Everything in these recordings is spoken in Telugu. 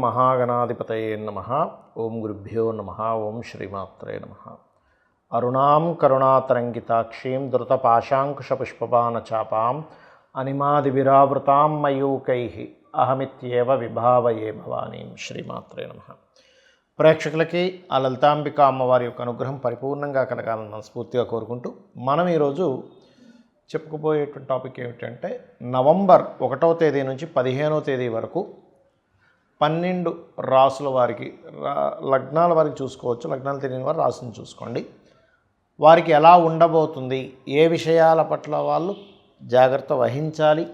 మహాగణాధిపతయే నమః. ఓం గురుభ్యో నమః. ఓం శ్రీమాత్రే నమః. అరుణాం కరుణాతరంగితాక్షీం ధృతపాశాంకుశపుష్పబాణచాపాం అనిమాదివిరావృతాం మయూకైః అహమిత్యేవ విభావయే భవానీం. శ్రీమాత్రే నమః. ప్రేక్షకులకి ఆ లలితాంబిక అమ్మవారి యొక్క అనుగ్రహం పరిపూర్ణంగా కలగాలని మనస్ఫూర్తిగా కోరుకుంటూ మనం ఈరోజు చెప్పుకుపోయేటువంటి టాపిక్ ఏమిటంటే నవంబర్ 1వ తేదీ నుంచి 15వ తేదీ వరకు 12 రాసుల వారికి లగ్నాల వారికి చూసుకోవచ్చు. లగ్నాలు తెలియని వారు రాసుని చూసుకోండి. వారికి ఎలా ఉండబోతుంది, ఏ విషయాల పట్ల వాళ్ళు జాగ్రత్త వహించాలి,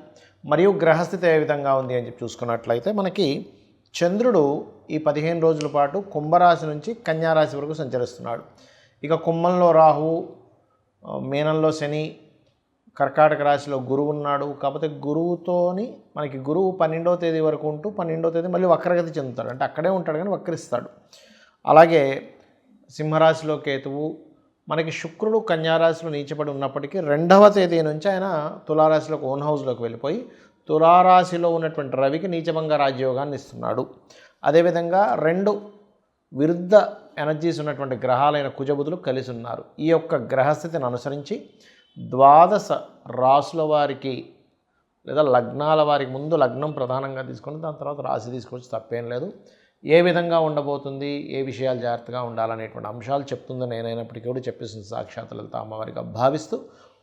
మరియు గ్రహస్థితి ఏ విధంగా ఉంది అని చెప్పి చూసుకున్నట్లయితే మనకి చంద్రుడు ఈ 15 రోజుల పాటు కుంభరాశి నుంచి కన్యారాశి వరకు సంచరిస్తున్నాడు. ఇక కుంభంలో రాహువు, మీనంలో శని, కర్కాటక రాశిలో గురువు ఉన్నాడు. కాకపోతే గురువుతోని మనకి గురువు 12వ తేదీ వరకు ఉంటూ 12వ తేదీ మళ్ళీ వక్రగతి చెందుతాడు, అంటే అక్కడే ఉంటాడు కానీ వక్రిస్తాడు. అలాగే సింహరాశిలో కేతువు, మనకి శుక్రుడు కన్యారాశిలో నీచపడి ఉన్నప్పటికీ 2వ తేదీ నుంచి ఆయన తులారాశిలోకి ఓన్ హౌస్లోకి వెళ్ళిపోయి తులారాశిలో ఉన్నటువంటి రవికి నీచభంగ రాజ్యోగాన్ని ఇస్తున్నాడు. అదేవిధంగా 2 విరుద్ధ ఎనర్జీస్ ఉన్నటువంటి గ్రహాలైన కుజబుధులు కలిసి ఉన్నారు. ఈ యొక్క గ్రహస్థితిని అనుసరించి 12 రాసుల వారికి లేదా లగ్నాల వారికి ముందు లగ్నం ప్రధానంగా తీసుకొని దాని తర్వాత రాశి తీసుకోవచ్చు, తప్పేం లేదు. ఏ విధంగా ఉండబోతుంది, ఏ విషయాలు జాగ్రత్తగా ఉండాలనేటువంటి అంశాలు చెప్తుందో నేనైనప్పటికీ కూడా చెప్పేసిన సాక్షాత్ లలిత అమ్మవారిగా భావిస్తూ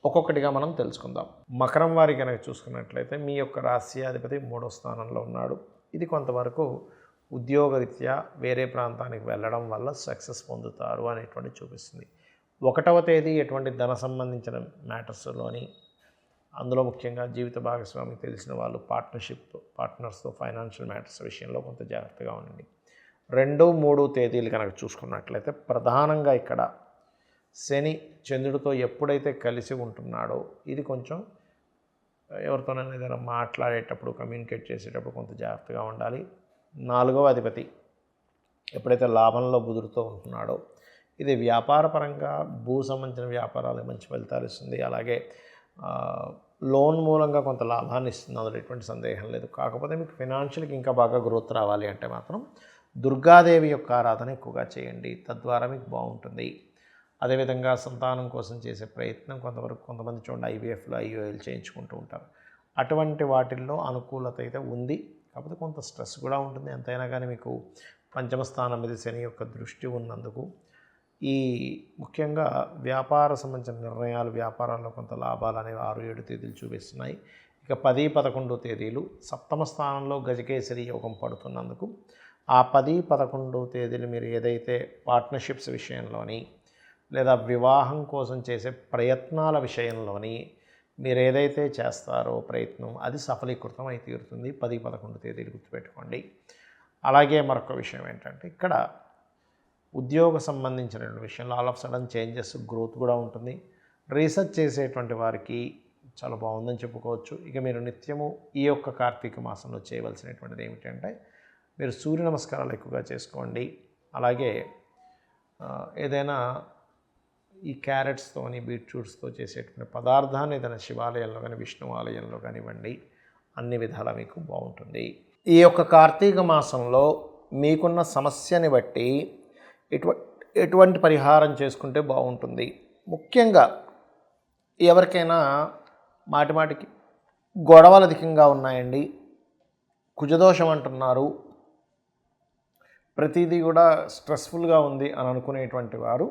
ఒక్కొక్కటిగా మనం తెలుసుకుందాం. మకరం వారి కనుక చూసుకున్నట్లయితే మీ యొక్క రాశ్యాధిపతి 3వ స్థానంలో ఉన్నాడు. ఇది కొంతవరకు ఉద్యోగరీత్యా వేరే ప్రాంతానికి వెళ్ళడం వల్ల సక్సెస్ పొందుతారు అనేటువంటి చూపిస్తుంది. 1వ తేదీ ఎటువంటి ధన సంబంధించిన మ్యాటర్స్లోని, అందులో ముఖ్యంగా జీవిత భాగస్వామికి తెలిసిన వాళ్ళు, పార్ట్నర్స్తో ఫైనాన్షియల్ మ్యాటర్స్ విషయంలో కొంత జాగ్రత్తగా ఉండండి. 2, 3 తేదీలు కనుక చూసుకున్నట్లయితే ప్రధానంగా ఇక్కడ శని చంద్రుడితో ఎప్పుడైతే కలిసి ఉంటున్నాడో ఇది కొంచెం ఎవరితోనైనా ఏదైనా మాట్లాడేటప్పుడు, కమ్యూనికేట్ చేసేటప్పుడు కొంత జాగ్రత్తగా ఉండాలి. 4వ అధిపతి ఎప్పుడైతే లాభంలో బుధుడితో ఉంటున్నాడో ఇది వ్యాపారపరంగా భూ సంబంధించిన వ్యాపారాలు మంచి ఫలితాలు ఇస్తుంది. అలాగే లోన్ మూలంగా కొంత లాభాన్ని ఇస్తుంది, అందులో ఎటువంటి సందేహం లేదు. కాకపోతే మీకు ఫైనాన్షియల్కి ఇంకా బాగా గ్రోత్ రావాలి అంటే మాత్రం దుర్గాదేవి యొక్క ఆరాధన ఎక్కువగా చేయండి, తద్వారా మీకు బాగుంటుంది. అదేవిధంగా సంతానం కోసం చేసే ప్రయత్నం కొంతమంది చూడండి ఐవీఎఫ్లో ఐఓఎల్ చేయించుకుంటూ ఉంటారు. అటువంటి వాటిల్లో అనుకూలత అయితే ఉంది, కాకపోతే కొంత స్ట్రెస్ కూడా ఉంటుంది. ఎంతైనా కానీ మీకు 5వ స్థానం మీద శని యొక్క దృష్టి ఉన్నందుకు ఈ ముఖ్యంగా వ్యాపార సంబంధించిన నిర్ణయాలు, వ్యాపారాల్లో కొంత లాభాలు అనేవి 6, 7 తేదీలు చూపిస్తున్నాయి. ఇక 10, 11 తేదీలు 7వ స్థానంలో గజకేసరి యోగం పడుతున్నందుకు ఆ 10, 11 తేదీలు మీరు ఏదైతే పార్ట్నర్షిప్స్ విషయంలోని లేదా వివాహం కోసం చేసే ప్రయత్నాల విషయంలోని మీరు ఏదైతే చేస్తారో ప్రయత్నం అది సఫలీకృతం అయి తీరుతుంది. 10, 11 తేదీలు గుర్తుపెట్టుకోండి. అలాగే మరొక విషయం ఏంటంటే ఇక్కడ ఉద్యోగ సంబంధించిన విషయంలో all of sudden changes, growth కూడా ఉంటుంది. రీసెర్చ్ చేసేటువంటి వారికి చాలా బాగుందని చెప్పుకోవచ్చు. ఇక మీరు నిత్యము ఈ యొక్క కార్తీక మాసంలో చేయవలసినటువంటిది ఏమిటంటే మీరు సూర్య నమస్కారాలు ఎక్కువగా చేసుకోండి. అలాగే ఏదైనా ఈ క్యారెట్స్తోని, బీట్రూట్స్తో చేసేటువంటి పదార్థాన్ని ఏదైనా శివాలయంలో కానీ విష్ణు ఆలయంలో కానివ్వండి, అన్ని విధాలా మీకు బాగుంటుంది. ఈ యొక్క కార్తీక మాసంలో మీకున్న సమస్యని బట్టి ఎటువంటి పరిహారం చేసుకుంటే బాగుంటుంది. ముఖ్యంగా ఎవరికైనా మాటిమాటికి గొడవలు అధికంగా ఉన్నాయండి, కుజదోషం అంటున్నారు, ప్రతిదీ కూడా స్ట్రెస్ఫుల్గా ఉంది అని అనుకునేటువంటి వారు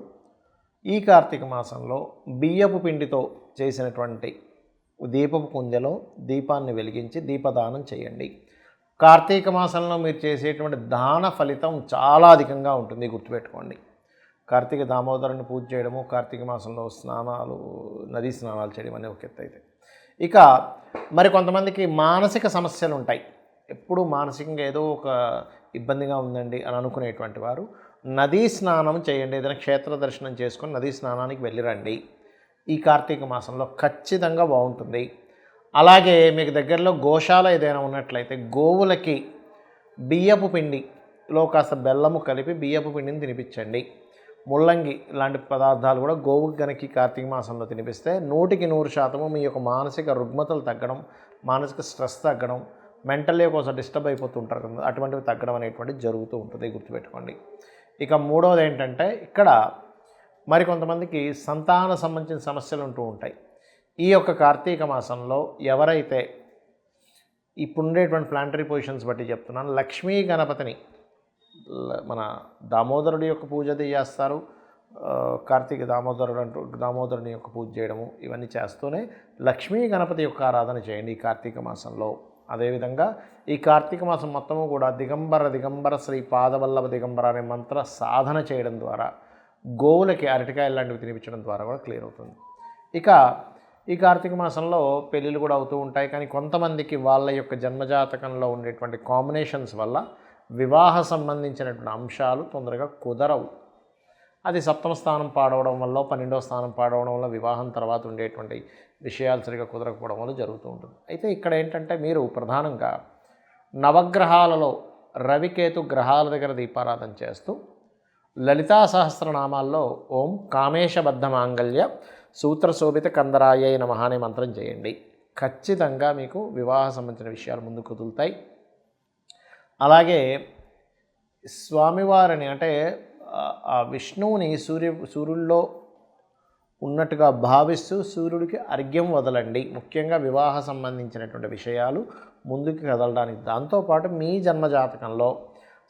ఈ కార్తీక మాసంలో బియ్యపు పిండితో చేసినటువంటి దీపపు కుందెలో దీపాన్ని వెలిగించి దీపదానం చేయండి. కార్తీక మాసంలో మీరు చేసేటువంటి దాన ఫలితం చాలా అధికంగా ఉంటుంది, గుర్తుపెట్టుకోండి. కార్తీక దామోదరుని పూజ చేయడము, కార్తీక మాసంలో నదీ స్నానాలు చేయడం అనే ఒక ఎత్తు అయితే, ఇక మరి కొంతమందికి మానసిక సమస్యలు ఉంటాయి. ఎప్పుడు మానసికంగా ఏదో ఒక ఇబ్బందిగా ఉందండి అని అనుకునేటువంటి వారు నదీ స్నానం చేయండి. ఏదైనా క్షేత్ర దర్శనం చేసుకొని నదీ స్నానానికి వెళ్ళిరండి. ఈ కార్తీక మాసంలో ఖచ్చితంగా బాగుంటుంది. అలాగే మీకు దగ్గరలో గోశాల ఏదైనా ఉన్నట్లయితే గోవులకి బియ్యపు పిండిలో కాస్త బెల్లము కలిపి బియ్యపు పిండిని తినిపించండి. ముల్లంగి లాంటి పదార్థాలు కూడా గోవుకి కనుక కార్తీక మాసంలో తినిపిస్తే 100% మీ యొక్క మానసిక రుగ్మతలు తగ్గడం, మానసిక స్ట్రెస్ తగ్గడం, మెంటల్లీ ఒకసారి డిస్టర్బ్ అయిపోతూ ఉంటారు కదా, అటువంటివి తగ్గడం అనేటువంటిది జరుగుతూ ఉంటుంది, గుర్తుపెట్టుకోండి. ఇక మూడవది ఏంటంటే ఇక్కడ మరి కొంతమందికి సంతాన సంబంధించిన సమస్యలు ఉంటూ ఉంటాయి. ఈ యొక్క కార్తీక మాసంలో ఎవరైతే ఇప్పుడు ఉండేటువంటి ప్లానటరీ పొజిషన్స్ బట్టి చెప్తున్నాను, లక్ష్మీ గణపతిని మన దామోదరుడి యొక్క పూజ చేస్తారు, కార్తీక దామోదరుని యొక్క పూజ చేయడము ఇవన్నీ చేస్తూనే లక్ష్మీ గణపతి యొక్క ఆరాధన చేయండి ఈ కార్తీక మాసంలో. అదేవిధంగా ఈ కార్తీక మాసం మొత్తము కూడా దిగంబర శ్రీ పాదవల్లభ దిగంబర అనే మంత్ర సాధన చేయడం ద్వారా, గోవులకి అరటికాయలు లాంటివి తినిపించడం ద్వారా కూడా క్లియర్ అవుతుంది. ఇక ఈ కార్తీక మాసంలో పెళ్ళిళ్ళు కూడా అవుతూ ఉంటాయి, కానీ కొంతమందికి వాళ్ళ యొక్క జన్మజాతకంలో ఉండేటువంటి కాంబినేషన్స్ వల్ల వివాహ సంబంధించినటువంటి అంశాలు తొందరగా కుదరవు. అది సప్తమ స్థానం పాడవడం వల్ల, 12వ స్థానం పాడవడం వల్ల, వివాహం తర్వాత ఉండేటువంటి విషయాలు సరిగా కుదరకపోవడం వల్ల జరుగుతూ ఉంటుంది. అయితే ఇక్కడ ఏంటంటే మీరు ప్రధానంగా నవగ్రహాలలో రవికేతు గ్రహాల దగ్గర దీపారాధన చేస్తూ లలితా సహస్రనామాల్లో ఓం కామేశబద్ధ మాంగళ్య సూత్రశోభిత కందరాయ నమః అనే మంత్రం చేయండి. ఖచ్చితంగా మీకు వివాహ సంబంధించిన విషయాలు ముందుకు కుదులుతాయి. అలాగే స్వామివారిని అంటే ఆ విష్ణువుని సూర్యుల్లో ఉన్నట్టుగా భావిస్తూ సూర్యుడికి అర్ఘ్యం వదలండి. ముఖ్యంగా వివాహ సంబంధించినటువంటి విషయాలు ముందుకు కదలడానికి. దాంతోపాటు మీ జన్మజాతకంలో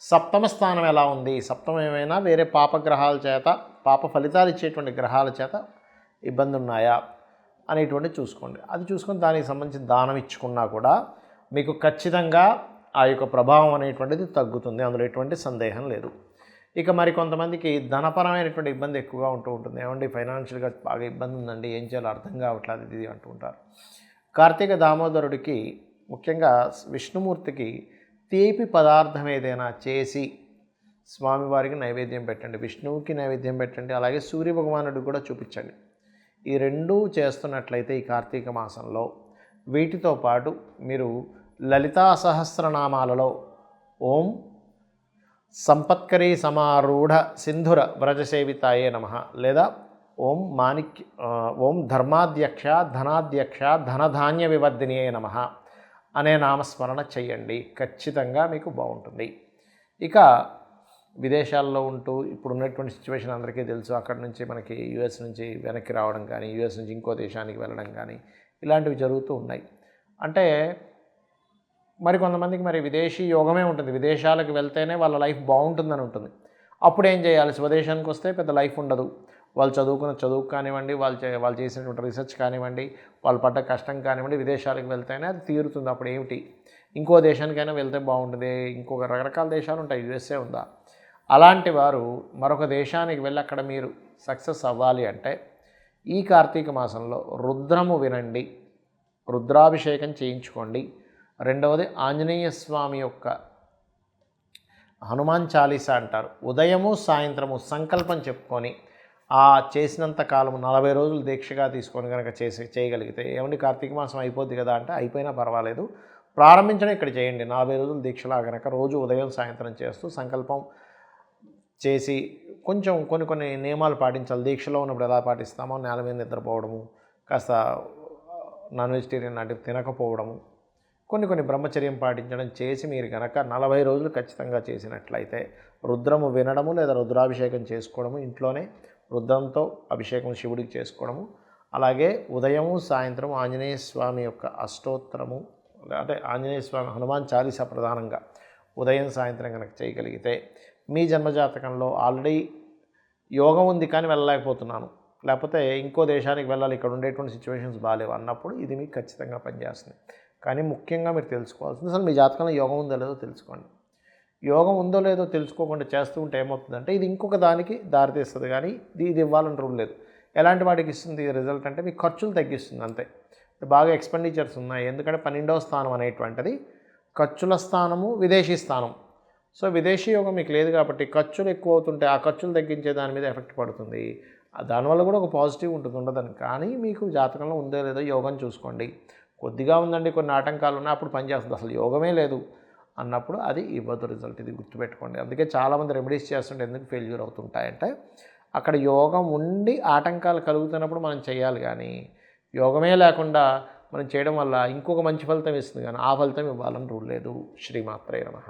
సప్తమ స్థానం ఎలా ఉంది, సప్తమం ఏమైనా వేరే పాపగ్రహాల చేత, పాప ఫలితాలు ఇచ్చేటువంటి గ్రహాల చేత ఇబ్బంది ఉన్నాయా అనేటువంటి చూసుకోండి. అది చూసుకొని దానికి సంబంధించిన దానం ఇచ్చుకున్నా కూడా మీకు ఖచ్చితంగా ఆ యొక్క ప్రభావం అనేటువంటిది తగ్గుతుంది, అందులో ఎటువంటి సందేహం లేదు. ఇక మరి కొంతమందికి ధనపరమైనటువంటి ఇబ్బంది ఎక్కువగా ఉంటూ ఉంటుంది. ఏమండి ఫైనాన్షియల్గా బాగా ఇబ్బంది ఉందండి, ఏం చేయాలో అర్థం కావట్లేదు ఇది అంటూ ఉంటారు. కార్తీక దామోదరుడికి ముఖ్యంగా విష్ణుమూర్తికి తీపి పదార్థం ఏదైనా చేసి స్వామివారికి నైవేద్యం పెట్టండి, విష్ణువుకి నైవేద్యం పెట్టండి, అలాగే సూర్య భగవానుడికి కూడా చూపించండి. ఈ రెండూ చేస్తున్నట్లయితే ఈ కార్తీక మాసంలో వీటితో పాటు మీరు లలితా సహస్రనామాలలో ఓం సంపత్కరీ సమారూఢ సింధుర వ్రజసేవితాయే నమః లేదా ఓం ధర్మాధ్యక్ష ధనాధ్యక్ష ధనధాన్య వివర్ధినియే నమః అనే నామస్మరణ చెయ్యండి. ఖచ్చితంగా మీకు బాగుంటుంది. ఇక విదేశాల్లో ఉంటూ ఇప్పుడు ఉన్నటువంటి సిచ్యువేషన్ అందరికీ తెలుసు. అక్కడ నుంచి మనకి యుఎస్ నుంచి వెనక్కి రావడం కానీ, యుఎస్ నుంచి ఇంకో దేశానికి వెళ్ళడం కానీ ఇలాంటివి జరుగుతూ ఉన్నాయి. అంటే మరి కొంతమందికి మరి విదేశీ యోగమే ఉంటుంది, విదేశాలకు వెళ్తేనే వాళ్ళ లైఫ్ బాగుంటుందని ఉంటుంది. అప్పుడు ఏం చేయాలి, స్వదేశానికి వస్తే పెద్ద లైఫ్ ఉండదు. వాళ్ళు చదువుకున్న చదువు కానివ్వండి, వాళ్ళు చేసినటువంటి రీసెర్చ్ కానివ్వండి, వాళ్ళు పడ్డ కష్టం కానివ్వండి, విదేశాలకు వెళ్తేనే అది తీరుతుంది. అప్పుడు ఏమిటి, ఇంకో దేశానికైనా వెళ్తే బాగుంటుంది, ఇంకొక రకరకాల దేశాలు ఉంటాయి, యుఎస్ఏ ఉందా. అలాంటి వారు మరొక దేశానికి వెళ్ళి అక్కడ మీరు సక్సెస్ అవ్వాలి అంటే ఈ కార్తీక మాసంలో రుద్రము వినండి, రుద్రాభిషేకం చేయించుకోండి. రెండవది ఆంజనేయ స్వామి యొక్క హనుమాన్ చాలీసా అంటారు, ఉదయము సాయంత్రము సంకల్పం చెప్పుకొని ఆ చేసినంత కాలము 40 రోజులు దీక్షగా తీసుకొని కనుక చేయగలిగితే, ఏమండి కార్తీక మాసం అయిపోద్ది కదా అంటే అయిపోయినా పర్వాలేదు, ప్రారంభించడం ఇక్కడ చేయండి. 40 రోజులు దీక్షలా కనుక రోజు ఉదయం సాయంత్రం చేస్తూ సంకల్పం చేసి కొంచెం కొన్ని నియమాలు పాటించాలి. దీక్షలో ఉన్నప్పుడు ఎలా పాటిస్తామో నేల మీద నిద్రపోవడము, కాస్త నాన్ వెజిటేరియన్ లాంటివి తినకపోవడము, కొన్ని బ్రహ్మచర్యం పాటించడం చేసి మీరు కనుక 40 రోజులు ఖచ్చితంగా చేసినట్లయితే రుద్రము వినడము లేదా రుద్రాభిషేకం చేసుకోవడము, ఇంట్లోనే రుద్రంతో అభిషేకం శివుడికి చేసుకోవడము, అలాగే ఉదయము సాయంత్రం ఆంజనేయ స్వామి యొక్క అష్టోత్తరము అంటే ఆంజనేయ స్వామి హనుమాన్ చాలీసా ప్రధానంగా ఉదయం సాయంత్రం కనుక చేయగలిగితే మీ జన్మజాతకంలో ఆల్రెడీ యోగం ఉంది కానీ వెళ్ళలేకపోతున్నాను, లేకపోతే ఇంకో దేశానికి వెళ్ళాలి, ఇక్కడ ఉండేటువంటి సిచ్యువేషన్స్ బాగాలేవు అన్నప్పుడు ఇది మీకు ఖచ్చితంగా పనిచేస్తుంది. కానీ ముఖ్యంగా మీరు తెలుసుకోవాల్సింది అసలు మీ జాతకంలో యోగం ఉందో లేదో తెలుసుకోండి. యోగం ఉందో లేదో తెలుసుకోకుండా చేస్తూ ఉంటే ఏమవుతుందంటే ఇది ఇంకొక దానికి దారితీస్తుంది, కానీ ఇది ఇవ్వాలని రూల్ లేదు. ఎలాంటి వాటికి ఇస్తుంది రిజల్ట్ అంటే మీకు ఖర్చులు తగ్గిస్తుంది అంతే. బాగా ఎక్స్పెండిచర్స్ ఉన్నాయి, ఎందుకంటే 12వ స్థానం అనేటువంటిది ఖర్చుల స్థానము, విదేశీ స్థానం. సో విదేశీ యోగం మీకు లేదు కాబట్టి ఖర్చులు ఎక్కువ అవుతుంటే ఆ ఖర్చులు తగ్గించే దాని మీద ఎఫెక్ట్ పడుతుంది. దానివల్ల కూడా ఒక పాజిటివ్ ఉంటుంది, ఉండదని. కానీ మీకు జాతకంలో ఉందో లేదో యోగం చూసుకోండి. కొద్దిగా ఉందండి, కొన్ని ఆటంకాలు ఉన్నాయి, అప్పుడు పనిచేస్తుంది. అసలు యోగమే లేదు అన్నప్పుడు అది ఇవ్వదు రిజల్ట్, ఇది గుర్తుపెట్టుకోండి. అందుకే చాలామంది రెమెడీస్ చేస్తుంటే ఎందుకు ఫెయిల్యూర్ అవుతుంటాయంటే అక్కడ యోగం ఉండి ఆటంకాలు కలుగుతున్నప్పుడు మనం చేయాలి, కానీ యోగమే లేకుండా మనం చేయడం వల్ల ఇంకొక మంచి ఫలితం ఇస్తుంది, కానీ ఆ ఫలితం ఇవ్వాలని రూల్ లేదు. శ్రీమాత్రే నమః.